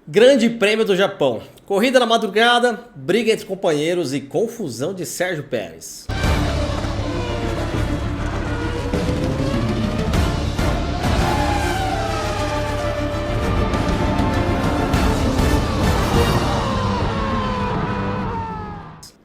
Grande Prêmio do Japão. Corrida na madrugada, briga entre companheiros e confusão de Sérgio Pérez.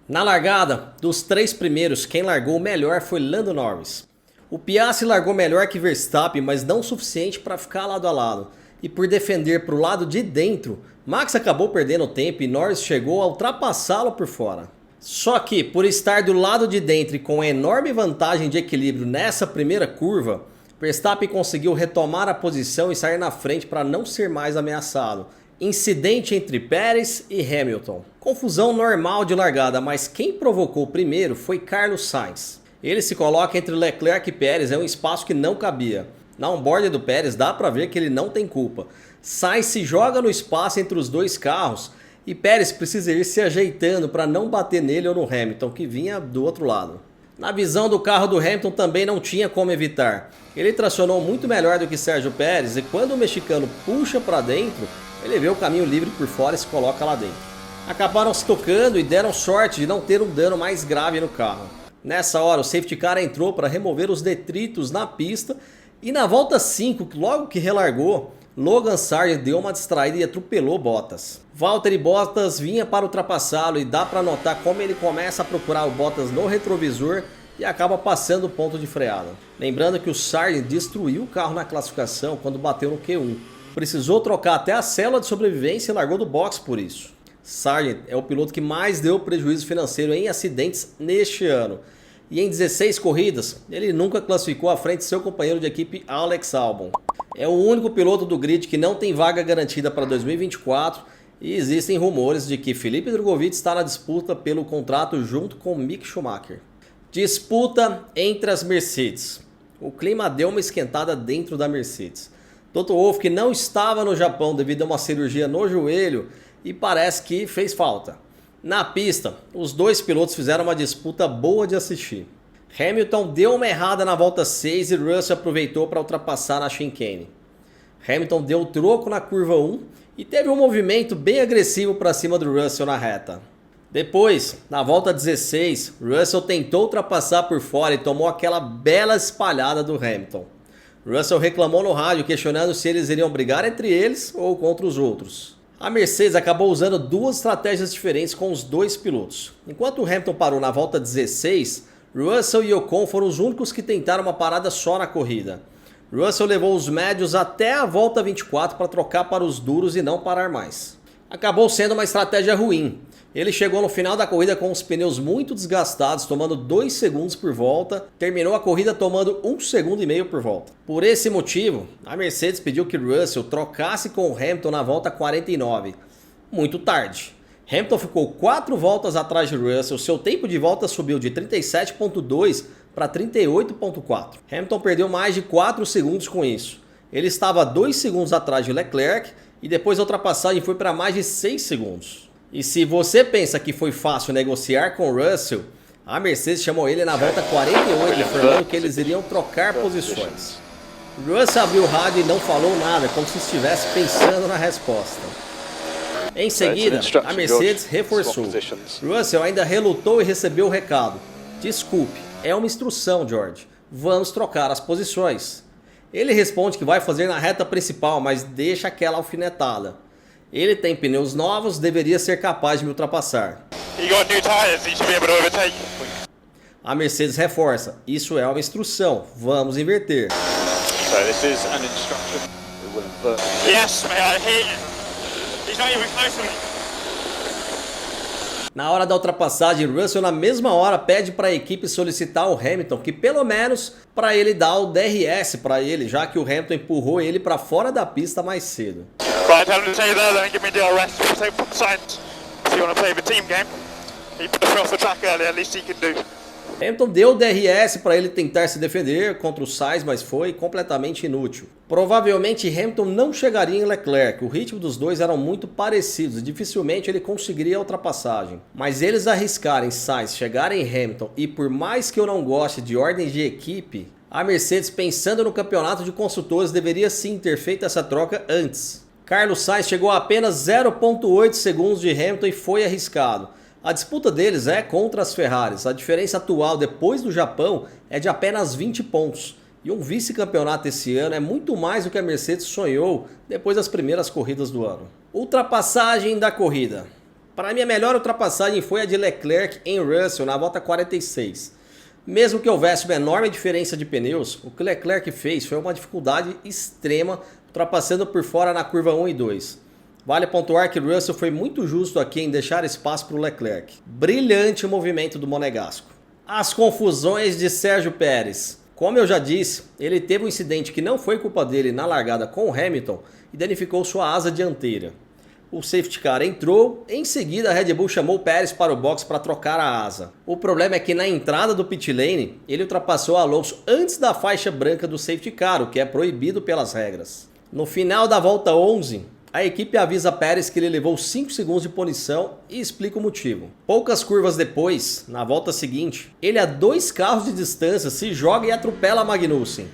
Na largada, dos três primeiros, quem largou melhor foi Lando Norris. O Piastri largou melhor que Verstappen, mas não o suficiente para ficar lado a lado. E por defender para o lado de dentro, Max acabou perdendo tempo e Norris chegou a ultrapassá-lo por fora. Só que, por estar do lado de dentro e com enorme vantagem de equilíbrio nessa primeira curva, Verstappen conseguiu retomar a posição e sair na frente para não ser mais ameaçado. Incidente entre Pérez e Hamilton. Confusão normal de largada, mas quem provocou primeiro foi Carlos Sainz. Ele se coloca entre Leclerc e Pérez, é um espaço que não cabia. Na onboard do Pérez dá para ver que ele não tem culpa. Sainz se joga no espaço entre os dois carros e Pérez precisa ir se ajeitando para não bater nele ou no Hamilton, que vinha do outro lado. Na visão do carro do Hamilton também não tinha como evitar. Ele tracionou muito melhor do que Sérgio Pérez e quando o mexicano puxa para dentro, ele vê o caminho livre por fora e se coloca lá dentro. Acabaram se tocando e deram sorte de não ter um dano mais grave no carro. Nessa hora o safety car entrou para remover os detritos na pista e na volta 5, logo que relargou, Logan Sargeant deu uma distraída e atropelou Bottas. Valtteri Bottas vinha para ultrapassá-lo e dá para notar como ele começa a procurar o Bottas no retrovisor e acaba passando o ponto de freada. Lembrando que o Sargeant destruiu o carro na classificação quando bateu no Q1. Precisou trocar até a célula de sobrevivência e largou do box por isso. Sargeant é o piloto que mais deu prejuízo financeiro em acidentes neste ano. E em 16 corridas, ele nunca classificou à frente de seu companheiro de equipe Alex Albon. É o único piloto do grid que não tem vaga garantida para 2024 e existem rumores de que Felipe Drugovich está na disputa pelo contrato junto com Mick Schumacher. Disputa entre as Mercedes. O clima deu uma esquentada dentro da Mercedes. Toto Wolff, que não estava no Japão devido a uma cirurgia no joelho e parece que fez falta. Na pista, os dois pilotos fizeram uma disputa boa de assistir. Hamilton deu uma errada na volta 6 e Russell aproveitou para ultrapassar na chicane. Hamilton deu o troco na curva 1 e teve um movimento bem agressivo para cima do Russell na reta. Depois, na volta 16, Russell tentou ultrapassar por fora e tomou aquela bela espalhada do Hamilton. Russell reclamou no rádio questionando se eles iriam brigar entre eles ou contra os outros. A Mercedes acabou usando duas estratégias diferentes com os dois pilotos. Enquanto o Hamilton parou na volta 16, Russell e Ocon foram os únicos que tentaram uma parada só na corrida. Russell levou os médios até a volta 24 para trocar para os duros e não parar mais. Acabou sendo uma estratégia ruim. Ele chegou no final da corrida com os pneus muito desgastados, tomando 2 segundos por volta, terminou a corrida tomando 1,5 segundos por volta. Por esse motivo, a Mercedes pediu que Russell trocasse com o Hamilton na volta 49. Muito tarde. Hamilton ficou 4 voltas atrás de Russell, seu tempo de volta subiu de 37,2 para 38,4. Hamilton perdeu mais de 4 segundos com isso. Ele estava 2 segundos atrás de Leclerc e depois a ultrapassagem foi para mais de 6 segundos. E se você pensa que foi fácil negociar com Russell, a Mercedes chamou ele na volta 48, informando que eles iriam trocar posições. Russell abriu o rádio e não falou nada, como se estivesse pensando na resposta. Em seguida, a Mercedes reforçou. Russell ainda relutou e recebeu o recado. Desculpe, é uma instrução, George. Vamos trocar as posições. Ele responde que vai fazer na reta principal, mas deixa aquela alfinetada. Ele tem pneus novos, deveria ser capaz de me ultrapassar. A Mercedes reforça, isso é uma instrução, vamos inverter. Na hora da ultrapassagem, Russell na mesma hora pede para a equipe solicitar ao Hamilton que pelo menos para ele dar o DRS para ele, já que o Hamilton empurrou ele para fora da pista mais cedo. Right, tell him to stay there, then give me DRS. Take from Sainz. If you want to play the team game, he put me off the track earlier, at least he can do. Hamilton deu o DRS para ele tentar se defender contra o Sainz, mas foi completamente inútil. Provavelmente Hamilton não chegaria em Leclerc, o ritmo dos dois eram muito parecidos e dificilmente ele conseguiria a ultrapassagem. Mas eles arriscarem Sainz chegar em Hamilton e por mais que eu não goste de ordens de equipe, a Mercedes pensando no campeonato de construtores deveria sim ter feito essa troca antes. Carlos Sainz chegou a apenas 0,8 segundos de Hamilton e foi arriscado. A disputa deles é contra as Ferraris. A diferença atual depois do Japão é de apenas 20 pontos. E um vice-campeonato esse ano é muito mais do que a Mercedes sonhou depois das primeiras corridas do ano. Ultrapassagem da corrida. Para mim a melhor ultrapassagem foi a de Leclerc em Russell na volta 46. Mesmo que houvesse uma enorme diferença de pneus, o que Leclerc fez foi uma dificuldade extrema, ultrapassando por fora na curva 1 e 2. Vale pontuar que Russell foi muito justo aqui em deixar espaço para o Leclerc. Brilhante o movimento do monegasco. As confusões de Sérgio Pérez. Como eu já disse, ele teve um incidente que não foi culpa dele na largada com o Hamilton e danificou sua asa dianteira. O safety car entrou, em seguida a Red Bull chamou o Pérez para o box para trocar a asa. O problema é que na entrada do pit lane, ele ultrapassou Alonso antes da faixa branca do safety car, o que é proibido pelas regras. No final da volta 11, a equipe avisa Pérez que ele levou 5 segundos de punição e explica o motivo. Poucas curvas depois, na volta seguinte, ele a 2 carros de distância se joga e atropela Magnussen.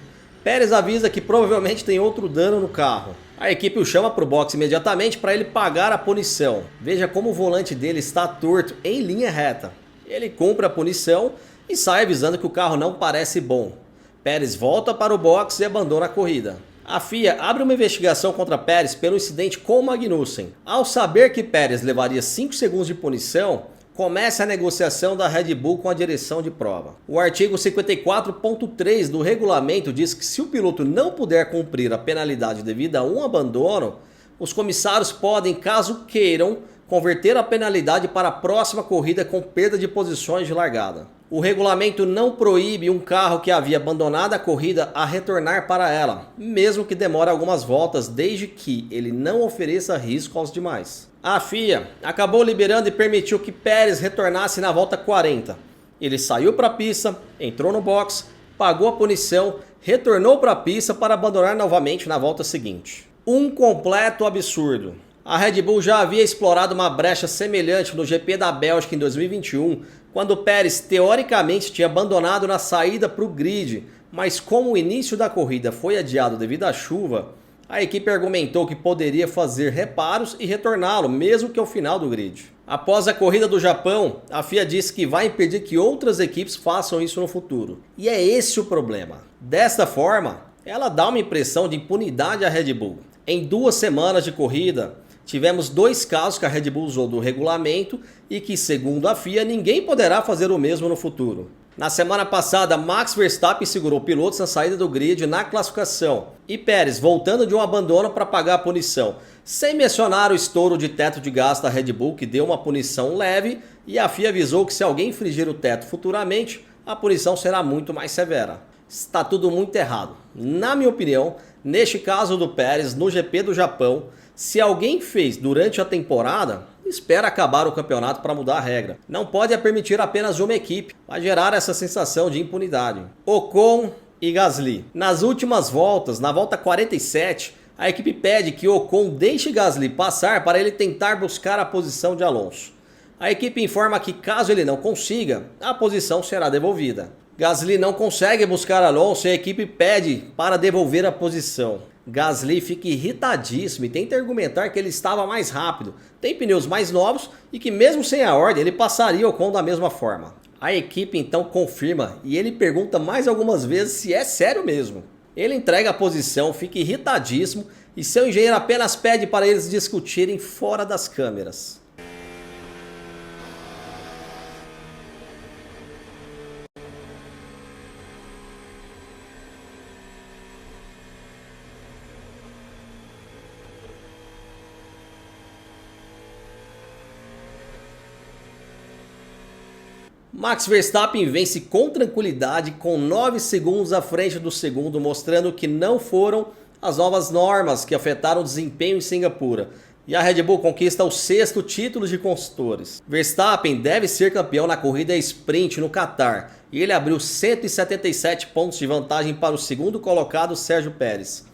Pérez avisa que provavelmente tem outro dano no carro. A equipe o chama para o box imediatamente para ele pagar a punição. Veja como o volante dele está torto em linha reta. Ele cumpre a punição e sai avisando que o carro não parece bom. Pérez volta para o box e abandona a corrida. A FIA abre uma investigação contra Pérez pelo incidente com Magnussen. Ao saber que Pérez levaria 5 segundos de punição, começa a negociação da Red Bull com a direção de prova. O artigo 54.3 do regulamento diz que se o piloto não puder cumprir a penalidade devido a um abandono, os comissários podem, caso queiram, converter a penalidade para a próxima corrida com perda de posições de largada. O regulamento não proíbe um carro que havia abandonado a corrida a retornar para ela, mesmo que demore algumas voltas, desde que ele não ofereça risco aos demais. A FIA acabou liberando e permitiu que Pérez retornasse na volta 40. Ele saiu para a pista, entrou no box, pagou a punição, retornou para a pista para abandonar novamente na volta seguinte. Um completo absurdo. A Red Bull já havia explorado uma brecha semelhante no GP da Bélgica em 2021, quando Pérez teoricamente tinha abandonado na saída para o grid, mas como o início da corrida foi adiado devido à chuva, a equipe argumentou que poderia fazer reparos e retorná-lo, mesmo que ao final do grid. Após a corrida do Japão, a FIA disse que vai impedir que outras equipes façam isso no futuro. E é esse o problema. Desta forma, ela dá uma impressão de impunidade à Red Bull. Em 2 semanas de corrida, tivemos 2 casos que a Red Bull usou do regulamento e que, segundo a FIA, ninguém poderá fazer o mesmo no futuro. Na semana passada, Max Verstappen segurou pilotos na saída do grid na classificação e Pérez voltando de um abandono para pagar a punição, sem mencionar o estouro de teto de gás da Red Bull, que deu uma punição leve, e a FIA avisou que se alguém infringir o teto futuramente, a punição será muito mais severa. Está tudo muito errado. Na minha opinião, neste caso do Pérez no GP do Japão, se alguém fez durante a temporada, espera acabar o campeonato para mudar a regra. Não pode permitir apenas uma equipe, vai gerar essa sensação de impunidade. Ocon e Gasly. Nas últimas voltas, na volta 47, a equipe pede que Ocon deixe Gasly passar para ele tentar buscar a posição de Alonso. A equipe informa que caso ele não consiga, a posição será devolvida. Gasly não consegue buscar Alonso e a equipe pede para devolver a posição. Gasly fica irritadíssimo e tenta argumentar que ele estava mais rápido, tem pneus mais novos e que mesmo sem a ordem ele passaria Ocon da mesma forma. A equipe então confirma e ele pergunta mais algumas vezes se é sério mesmo. Ele entrega a posição, fica irritadíssimo e seu engenheiro apenas pede para eles discutirem fora das câmeras. Max Verstappen vence com tranquilidade com 9 segundos à frente do segundo, mostrando que não foram as novas normas que afetaram o desempenho em Singapura. E a Red Bull conquista o 6º título de construtores. Verstappen deve ser campeão na corrida sprint no Qatar e ele abriu 177 pontos de vantagem para o segundo colocado Sérgio Pérez.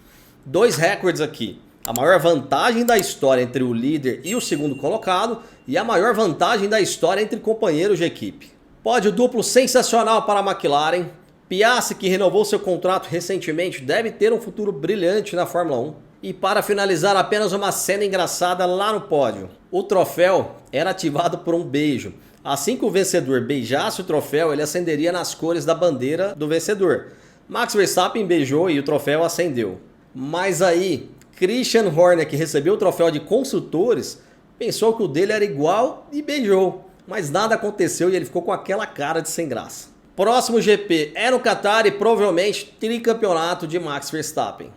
2 recordes aqui. A maior vantagem da história entre o líder e o segundo colocado e a maior vantagem da história entre companheiros de equipe. Pódio duplo sensacional para a McLaren. Piastri, que renovou seu contrato recentemente, deve ter um futuro brilhante na Fórmula 1. E para finalizar, apenas uma cena engraçada lá no pódio. O troféu era ativado por um beijo. Assim que o vencedor beijasse o troféu, ele acenderia nas cores da bandeira do vencedor. Max Verstappen beijou e o troféu acendeu. Mas aí, Christian Horner, que recebeu o troféu de construtores, pensou que o dele era igual e beijou. Mas nada aconteceu e ele ficou com aquela cara de sem graça. Próximo GP é no Qatar e provavelmente tricampeonato de Max Verstappen.